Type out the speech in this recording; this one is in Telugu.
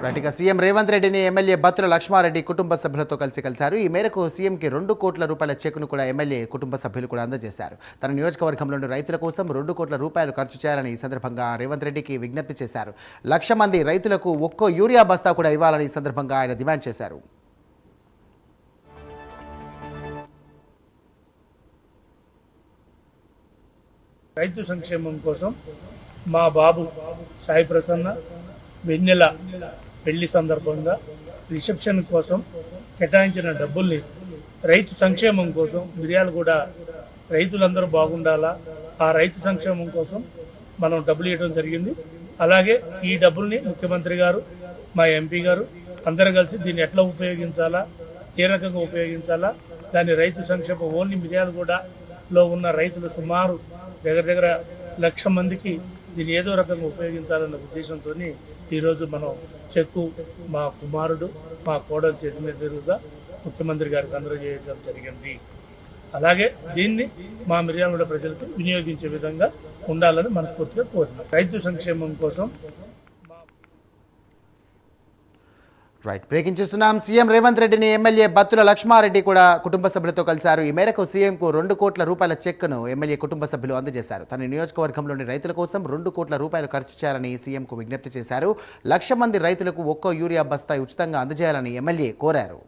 రైట్గా సీఎం రేవంత్ రెడ్డిని ఎమ్మెల్యే బత్తుల లక్ష్మారెడ్డి కుటుంబ సభ్యులతో కలిశారు. ఈ మేరకు సీఎంకి 2 కోట్ల రూపాయల చెక్కును కూడా ఎమ్మెల్యే కుటుంబ సభ్యులు కూడా అందజేశారు. తన నియోజకవర్గంలోని రైతుల కోసం 2 కోట్ల రూపాయలు ఖర్చు చేయాలని ఈ సందర్భంగా రేవంత్ రెడ్డికి విజ్ఞప్తి చేశారు. 1,00,000 మంది రైతులకు ఒక్కో యూరియా బస్తా కూడా ఇవ్వాలని ఈ సందర్భంగా ఆయన డిమాండ్ చేశారు. రైతు సంక్షేమం కోసం మా బాబు సాయి ప్రసన్న వెన్నెల పెళ్లి సందర్భంగా రిసెప్షన్ కోసం కేటాయించిన డబ్బుల్ని రైతు సంక్షేమం కోసం మిర్యాలగూడ రైతులందరూ బాగుండాలా, ఆ రైతు సంక్షేమం కోసం మనం డబ్బులు ఇవ్వడం జరిగింది. అలాగే ఈ డబ్బుల్ని ముఖ్యమంత్రి గారు, మా ఎంపీ గారు అందరూ కలిసి దీన్ని ఎట్లా ఉపయోగించాలా, ఏ రకంగా ఉపయోగించాలా, దాన్ని రైతు సంక్షేమం ఓన్లీ మిర్యాలగూడలో ఉన్న రైతులు సుమారు దగ్గర 1,00,000 మందికి దీన్ని ఏదో రకంగా ఉపయోగించాలన్న ఉద్దేశంతో ఈరోజు మనం చెక్కు మా కుమారుడు, మా కోడలు చేతి మీద మీదుగా ముఖ్యమంత్రి గారికి అందజేయడం జరిగింది. అలాగే దీన్ని మా మిర్యాలగూడ ప్రజలకు వినియోగించే విధంగా ఉండాలని మనస్ఫూర్తిగా కోరుతున్నాం. రైతు సంక్షేమం కోసం బ్రేకింగ్ చూస్తున్నాం. సీఎం రేవంత్ రెడ్డిని ఎమ్మెల్యే బత్తుల లక్ష్మారెడ్డి కూడా కుటుంబ సభ్యులతో కలిశారు. ఈ మేరకు సీఎంకు 2 కోట్ల రూపాయల చెక్ను ఎమ్మెల్యే కుటుంబ సభ్యులు అందజేశారు. తన నియోజకవర్గంలోని రైతుల కోసం 2 కోట్ల రూపాయలు ఖర్చు చేయాలని సీఎంకు విజ్ఞప్తి చేశారు. 1,00,000 మంది రైతులకు ఒక్కో యూరియా బస్తా ఉచితంగా అందజేయాలని ఎమ్మెల్యే కోరారు.